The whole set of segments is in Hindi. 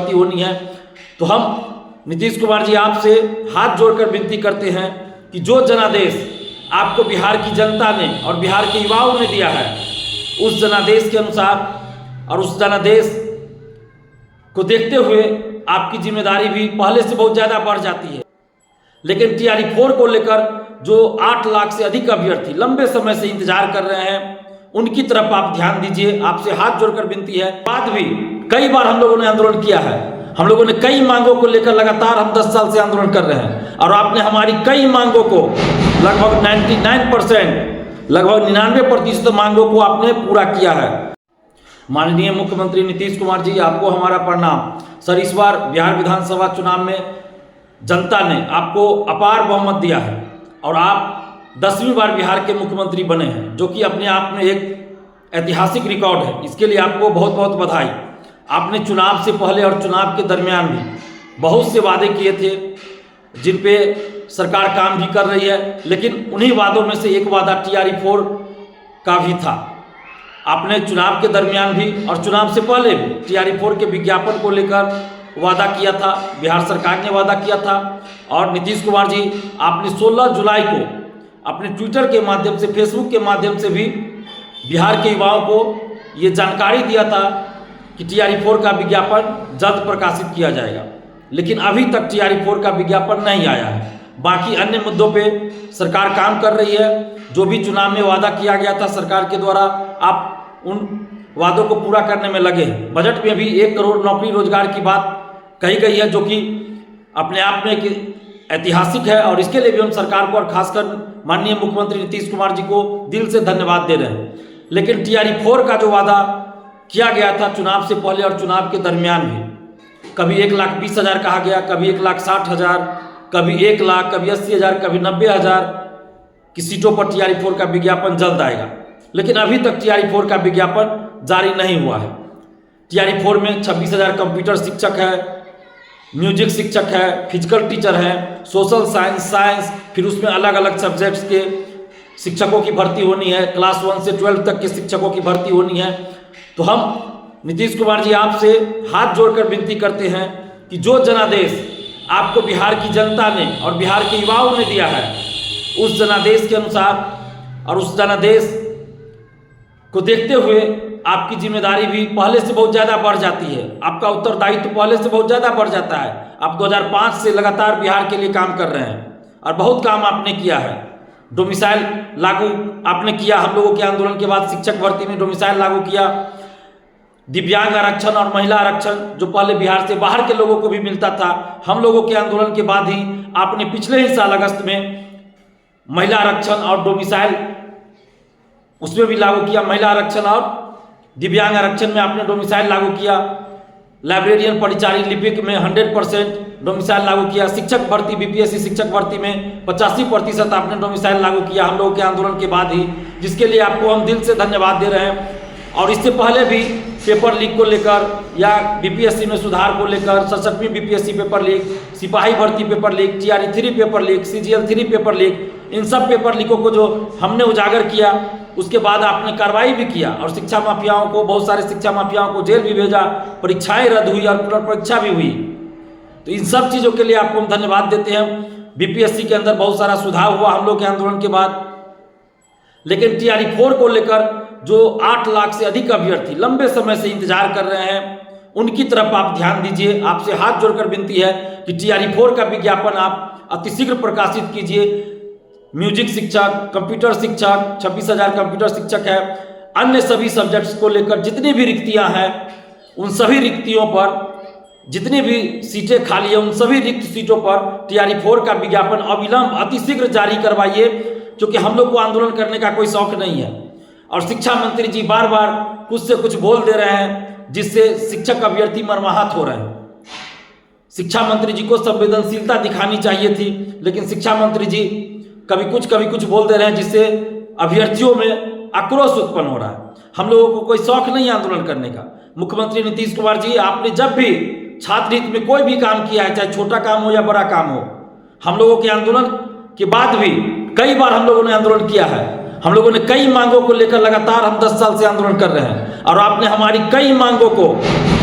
होनी है। तो हम नीतीश कुमार जी आपसे हाथ जोड़कर विनती करते हैं कि जो जनादेश आपको बिहार की जनता ने और बिहार के युवाओं ने दिया है, उस जनादेश के अनुसार और उस जनादेश को देखते हुए आपकी जिम्मेदारी भी पहले से बहुत ज़्यादा बढ़ जाती है। लेकिन TRE 4 को लेकर जो 8 लाख से अधिक अभ्यर्थी लंबे समय से इंतजार कर रहे हैं, उनकी तरफ आप ध्यान दीजिए। आपसे हाथ जोड़कर विनती है। बाद भी कई बार हम लोगों ने आंदोलन किया है, हम लोगों ने कई मांगों को लेकर लगातार हम 10 साल से आंदोलन कर रहे हैं और आपने हमारी कई मांगों को लगभग 99%, लगभग 99% मांगों को आपने पूरा किया है। माननीय मुख्यमंत्री नीतीश कुमार जी, आपको हमारा प्रणाम। सर, इस बार बिहार विधानसभा चुनाव में जनता ने आपको अपार बहुमत दिया है और आप 10वीं बार बिहार के मुख्यमंत्री बने हैं, जो कि अपने आप में एक ऐतिहासिक रिकॉर्ड है। इसके लिए आपको बहुत बहुत बधाई। आपने चुनाव से पहले और चुनाव के दरमियान भी बहुत से वादे किए थे, जिन पे सरकार काम भी कर रही है, लेकिन उन्हीं वादों में से एक वादा TRE 4 का भी था। आपने चुनाव के दरमियान भी और चुनाव से पहले भी TRE 4 के विज्ञापन को लेकर वादा किया था, बिहार सरकार ने वादा किया था। और नीतीश कुमार जी, आपने 16 जुलाई को अपने ट्विटर के माध्यम से, फेसबुक के माध्यम से भी बिहार के युवाओं को ये जानकारी दिया था कि TRE 4 का विज्ञापन जल्द प्रकाशित किया जाएगा, लेकिन अभी तक TRE 4 का विज्ञापन नहीं आया है। बाकी अन्य मुद्दों पे सरकार काम कर रही है। जो भी चुनाव में वादा किया गया था सरकार के द्वारा, आप उन वादों को पूरा करने में लगे हैं। बजट में भी 1 करोड़ नौकरी रोजगार की बात कही गई है, जो कि अपने आप में एक ऐतिहासिक है और इसके लिए भी हम सरकार को और खासकर माननीय मुख्यमंत्री नीतीश कुमार जी को दिल से धन्यवाद दे रहे हैं। लेकिन TRE 4 का जो वादा किया गया था चुनाव से पहले और चुनाव के दरमियान भी, कभी 1,20,000 कहा गया, कभी 1,60,000, कभी 1 लाख, कभी 80,000, कभी 90,000 की सीटों पर TRE 4 का विज्ञापन जल्द आएगा, लेकिन अभी तक TRE 4 का विज्ञापन जारी नहीं हुआ है। TRE 4 में 26,000 कंप्यूटर शिक्षक है, म्यूजिक शिक्षक है, फिजिकल टीचर है, सोशल साइंस, फिर उसमें अलग अलग सब्जेक्ट्स के शिक्षकों की भर्ती होनी है, क्लास 1 से 12 तक के शिक्षकों की भर्ती होनी है। तो हम नीतीश कुमार जी आपसे हाथ जोड़कर विनती करते हैं कि जो जनादेश आपको बिहार की जनता ने और बिहार के युवाओं ने दिया है, उस जनादेश के अनुसार और उस जनादेश को देखते हुए आपकी जिम्मेदारी भी पहले से बहुत ज़्यादा बढ़ जाती है। आपका उत्तरदायित्व पहले से बहुत ज़्यादा बढ़ जाता है। आप 2005 से लगातार बिहार के लिए काम कर रहे हैं और बहुत काम आपने किया है। डोमिसाइल लागू आपने किया, हम लोगों के आंदोलन के बाद शिक्षक भर्ती में डोमिसाइल लागू किया। दिव्यांग आरक्षण और महिला आरक्षण जो पहले बिहार से बाहर के लोगों को भी मिलता था, हम लोगों के आंदोलन के बाद ही आपने पिछले ही साल अगस्त में महिला आरक्षण और डोमिसाइल उसमें भी लागू किया। महिला आरक्षण और दिव्यांग आरक्षण में आपने डोमिसाइल लागू किया। लाइब्रेरियन परिचारी लिपिक में 100% डोमिसाइल लागू किया। शिक्षक भर्ती BPSC शिक्षक भर्ती में 85% आपने डोमिसाइल लागू किया हम लोगों के आंदोलन के बाद ही, जिसके लिए आपको हम दिल से धन्यवाद दे रहे हैं। और इससे पहले भी पेपर लीक को लेकर या BPSC में सुधार को लेकर, 67वीं BPSC पेपर लीक, सिपाही भर्ती paper leak, TRE 3 paper leak, CGL 3 paper leak, इन सब पेपर लीकों को जो हमने उजागर किया, उसके बाद आपने कार्रवाई भी किया और शिक्षा माफियाओं को, बहुत सारे शिक्षा माफियाओं को जेल भी भेजा, परीक्षाएं रद्द हुई और पुनर्परीक्षा भी हुई। तो इन सब चीज़ों के लिए आपको हम धन्यवाद देते हैं। BPSC के अंदर बहुत सारा सुधार हुआ हम लोग के आंदोलन के बाद। लेकिन TRE 4 को लेकर जो 8 लाख से अधिक अभ्यर्थी लंबे समय से इंतजार कर रहे हैं, उनकी तरफ आप ध्यान दीजिए। आपसे हाथ जोड़कर विनती है कि TRE 4 का विज्ञापन आप अतिशीघ्र प्रकाशित कीजिए। म्यूजिक शिक्षक, कंप्यूटर शिक्षक, 26,000 कंप्यूटर शिक्षक है, अन्य सभी सब्जेक्ट्स को लेकर जितनी भी रिक्तियां हैं, उन सभी रिक्तियों पर जितनी भी सीटें खाली है, उन सभी रिक्त सीटों पर TRE 4 का विज्ञापन अविलंब अतिशीघ्र जारी करवाइए, क्योंकि हम लोग को आंदोलन करने का कोई शौक नहीं है। और शिक्षा मंत्री जी बार बार कुछ से कुछ बोल दे रहे हैं, जिससे शिक्षक अभ्यर्थी मर्माहत हो रहे हैं। शिक्षा मंत्री जी को संवेदनशीलता दिखानी चाहिए थी, लेकिन शिक्षा मंत्री जी कभी कुछ बोल दे रहे हैं, जिससे अभ्यर्थियों में आक्रोश उत्पन्न हो रहा है। हम लोगों को कोई शौक नहीं है आंदोलन करने का। मुख्यमंत्री नीतीश कुमार जी, आपने जब भी छात्र हित में कोई भी काम किया है, चाहे छोटा काम हो या बड़ा काम हो, हम लोगों के आंदोलन के बाद भी कई बार हम लोगों ने आंदोलन किया है हम लोगों ने कई मांगों को लेकर लगातार हम 10 साल से आंदोलन कर रहे हैं और आपने हमारी कई मांगों को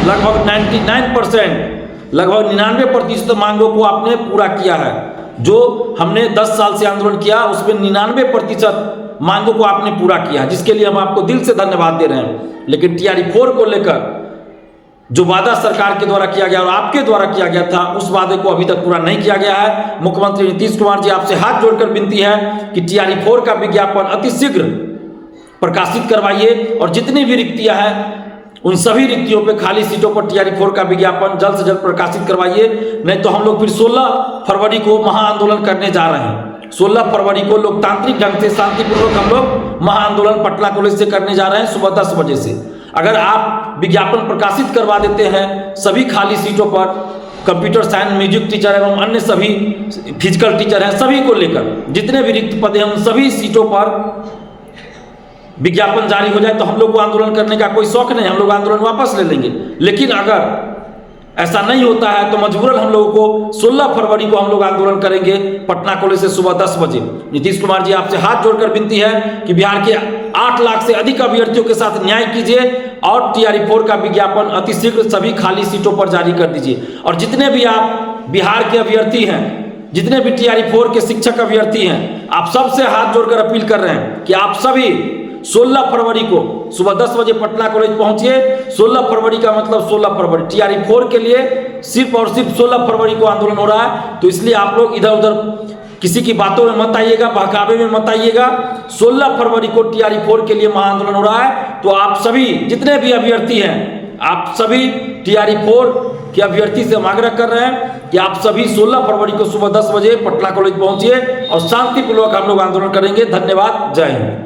लगभग 99%, लगभग 99% मांगों को आपने पूरा किया है। जो हमने 10 साल से आंदोलन किया उसमें 99% मांगों को आपने पूरा किया, जिसके लिए हम आपको दिल से धन्यवाद दे रहे हैं। लेकिन TRE-4 को लेकर जो वादा सरकार के द्वारा किया गया और आपके द्वारा किया गया था, उस वादे को अभी तक पूरा नहीं किया गया है। मुख्यमंत्री नीतीश कुमार जी, आपसे हाथ जोड़कर विनती है कि TRE-4 का विज्ञापन अतिशीघ्र प्रकाशित करवाइए और जितनी भी रिक्तियां हैं उन सभी रिक्तियों पे, खाली सीटों पर TRE-4 का विज्ञापन जल्द से जल्द प्रकाशित करवाइए। नहीं तो हम लोग फिर 16 फरवरी को महाआंदोलन करने जा रहे हैं। 16 फरवरी को लोकतांत्रिक ढंग से शांतिपूर्वक हम लोग महाआंदोलन पटना कॉलेज से करने जा रहे हैं सुबह 10 बजे से। अगर आप विज्ञापन प्रकाशित करवा देते हैं सभी खाली सीटों पर, कंप्यूटर साइंस, म्यूजिक टीचर एवं अन्य सभी फिजिकल टीचर हैं, सभी को लेकर जितने भी रिक्त पद हैं उन सभी सीटों पर विज्ञापन जारी हो जाए तो हम लोग को आंदोलन करने का कोई शौक नहीं, हम लोग आंदोलन वापस ले लेंगे। लेकिन अगर ऐसा नहीं होता है तो मजबूरन हम लोगों को 16 फरवरी को हम लोग आंदोलन करेंगे पटना कॉलेज से सुबह 10 बजे। नीतीश कुमार जी, आपसे हाथ जोड़कर विनती है कि बिहार के 8 लाख से अधिक अभ्यर्थियों के साथ न्याय कीजिए और TRE-4 का विज्ञापन अतिशीघ्र सभी खाली सीटों पर जारी कर दीजिए। और जितने भी आप बिहार के अभ्यर्थी हैं, जितने भी TRE-4 के शिक्षक अभ्यर्थी हैं, आप सबसे हाथ जोड़कर अपील कर रहे हैं कि आप सभी 16 फरवरी को सुबह 10 बजे पटना कॉलेज पहुंचिए। 16 फरवरी का मतलब 16 फरवरी TRE-4 के लिए सिर्फ और सिर्फ 16 फरवरी को आंदोलन हो रहा है। तो इसलिए आप लोग इधर उधर किसी की बातों में मत आइएगा, बहकावे में मत आइएगा। 16 फरवरी को TRE-4 के लिए महाआंदोलन हो रहा है। तो आप सभी जितने भी अभ्यर्थी हैं, आप सभी TRE-4 के अभ्यर्थी से हम आग्रह कर रहे हैं कि आप सभी 16 फरवरी को सुबह 10 बजे पटना कॉलेज पहुंचिए और शांतिपूर्वक हम लोग आंदोलन करेंगे। धन्यवाद। जय हिंद।